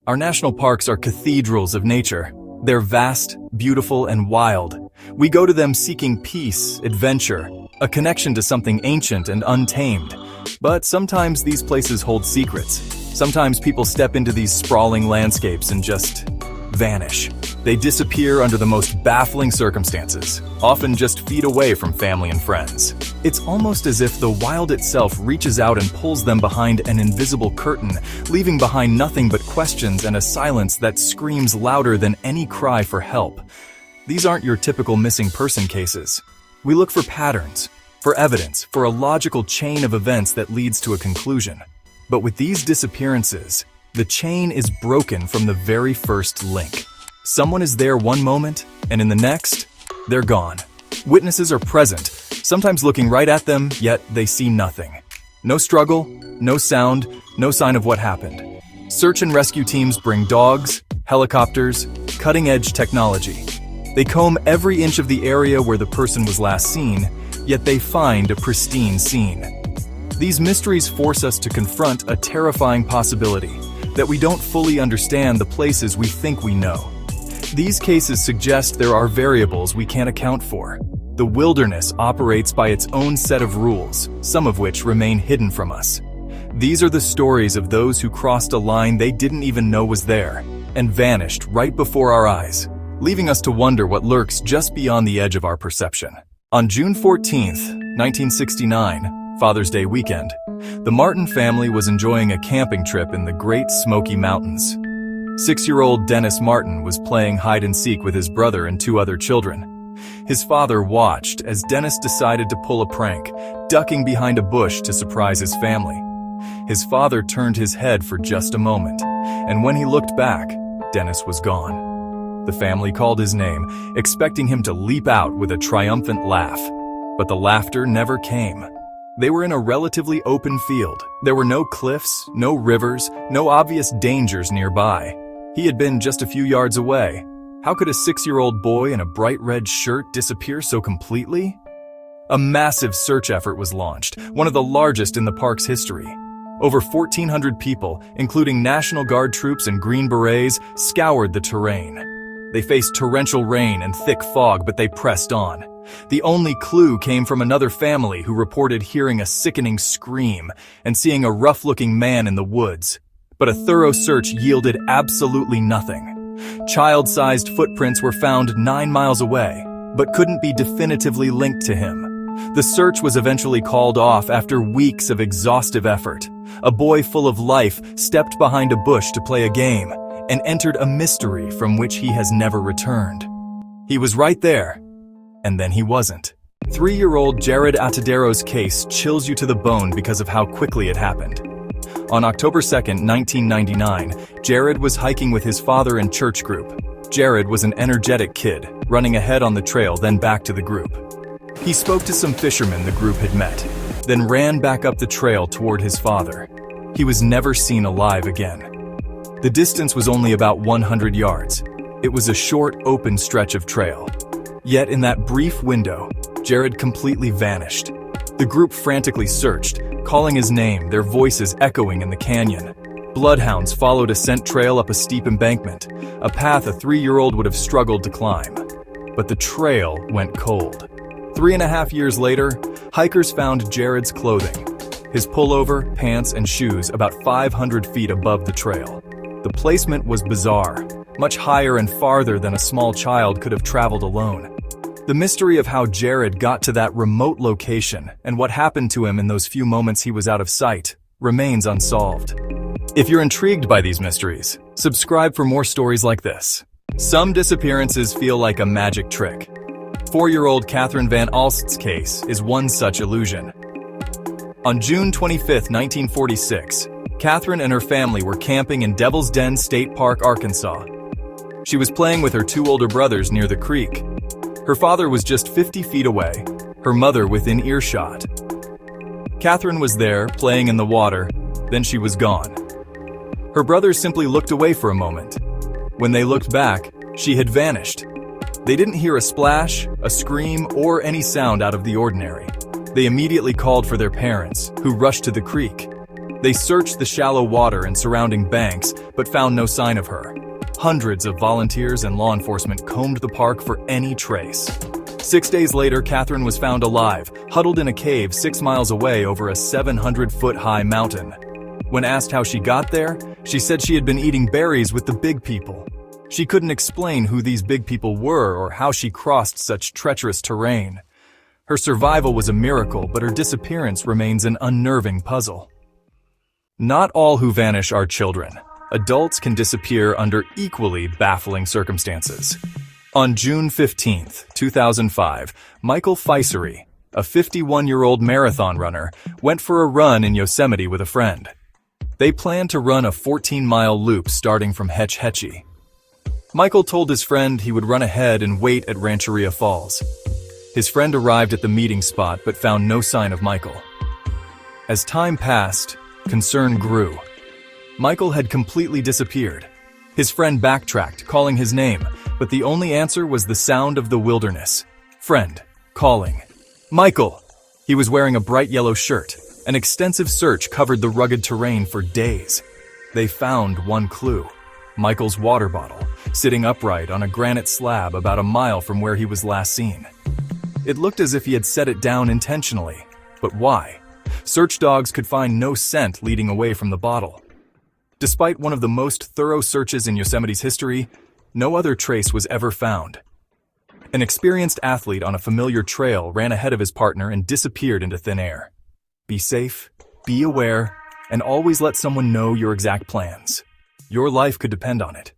Our national parks are cathedrals of nature. They're vast, beautiful, and wild. We go to them seeking peace, adventure, a connection to something ancient and untamed. But sometimes these places hold secrets. Sometimes people step into these sprawling landscapes and just vanish. They disappear under the most baffling circumstances, often just feet away from family and friends. It's almost as if the wild itself reaches out and pulls them behind an invisible curtain, leaving behind nothing but questions and a silence that screams louder than any cry for help. These aren't your typical missing person cases. We look for patterns, for evidence, for a logical chain of events that leads to a conclusion. But with these disappearances, the chain is broken from the very first link. Someone is there one moment, and in the next, they're gone. Witnesses are present, sometimes looking right at them, yet they see nothing. No struggle, no sound, no sign of what happened. Search and rescue teams bring dogs, helicopters, cutting-edge technology. They comb every inch of the area where the person was last seen, yet they find a pristine scene. These mysteries force us to confront a terrifying possibility, that we don't fully understand the places we think we know. These cases suggest there are variables we can't account for. The wilderness operates by its own set of rules, some of which remain hidden from us. These are the stories of those who crossed a line they didn't even know was there, and vanished right before our eyes, leaving us to wonder what lurks just beyond the edge of our perception. On June 14th, 1969, Father's Day weekend, the Martin family was enjoying a camping trip in the Great Smoky Mountains. 6-year-old Dennis Martin was playing hide-and-seek with his brother and 2 other children. His father watched as Dennis decided to pull a prank, ducking behind a bush to surprise his family. His father turned his head for just a moment, and when he looked back, Dennis was gone. The family called his name, expecting him to leap out with a triumphant laugh. But the laughter never came. They were in a relatively open field. There were no cliffs, no rivers, no obvious dangers nearby. He had been just a few yards away. How could a 6-year-old boy in a bright red shirt disappear so completely? A massive search effort was launched, one of the largest in the park's history. Over 1,400 people, including National Guard troops and Green Berets, scoured the terrain. They faced torrential rain and thick fog, but they pressed on. The only clue came from another family who reported hearing a sickening scream and seeing a rough-looking man in the woods. But a thorough search yielded absolutely nothing. Child-sized footprints were found 9 miles away, but couldn't be definitively linked to him. The search was eventually called off after weeks of exhaustive effort. A boy full of life stepped behind a bush to play a game and entered a mystery from which he has never returned. He was right there, and then he wasn't. 3-year-old Jared Atadero's case chills you to the bone because of how quickly it happened. On October 2nd, 1999, Jared was hiking with his father and church group. Jared was an energetic kid, running ahead on the trail, then back to the group. He spoke to some fishermen the group had met, then ran back up the trail toward his father. He was never seen alive again. The distance was only about 100 yards. It was a short, open stretch of trail. Yet in that brief window, Jared completely vanished. The group frantically searched, calling his name, their voices echoing in the canyon. Bloodhounds followed a scent trail up a steep embankment, a path a 3-year-old would have struggled to climb. But the trail went cold. 3.5 years later, hikers found Jared's clothing, his pullover, pants, and shoes about 500 feet above the trail. The placement was bizarre, much higher and farther than a small child could have traveled alone. The mystery of how Jared got to that remote location and what happened to him in those few moments he was out of sight remains unsolved. If you're intrigued by these mysteries, subscribe for more stories like this. Some disappearances feel like a magic trick. 4-year-old Catherine Van Alst's case is one such illusion. On June 25, 1946, Catherine and her family were camping in Devil's Den State Park, Arkansas. She was playing with her 2 older brothers near the creek. Her father was just 50 feet away, her mother within earshot. Catherine was there, playing in the water, then she was gone. Her brothers simply looked away for a moment. When they looked back, she had vanished. They didn't hear a splash, a scream, or any sound out of the ordinary. They immediately called for their parents, who rushed to the creek. They searched the shallow water and surrounding banks, but found no sign of her. Hundreds of volunteers and law enforcement combed the park for any trace. 6 days later, Catherine was found alive, huddled in a cave 6 miles away over a 700-foot-high mountain. When asked how she got there, she said she had been eating berries with the big people. She couldn't explain who these big people were or how she crossed such treacherous terrain. Her survival was a miracle, but her disappearance remains an unnerving puzzle. Not all who vanish are children. Adults can disappear under equally baffling circumstances. On June 15, 2005, Michael Feisery, a 51-year-old marathon runner, went for a run in Yosemite with a friend. They planned to run a 14-mile loop starting from Hetch Hetchy. Michael told his friend he would run ahead and wait at Rancheria Falls. His friend arrived at the meeting spot but found no sign of Michael. As time passed, concern grew. Michael had completely disappeared. His friend backtracked, calling his name, but the only answer was the sound of the wilderness. Friend, calling. Michael! He was wearing a bright yellow shirt. An extensive search covered the rugged terrain for days. They found one clue. Michael's water bottle, sitting upright on a granite slab about a mile from where he was last seen. It looked as if he had set it down intentionally. But why? Search dogs could find no scent leading away from the bottle. Despite one of the most thorough searches in Yosemite's history, no other trace was ever found. An experienced athlete on a familiar trail ran ahead of his partner and disappeared into thin air. Be safe, be aware, and always let someone know your exact plans. Your life could depend on it.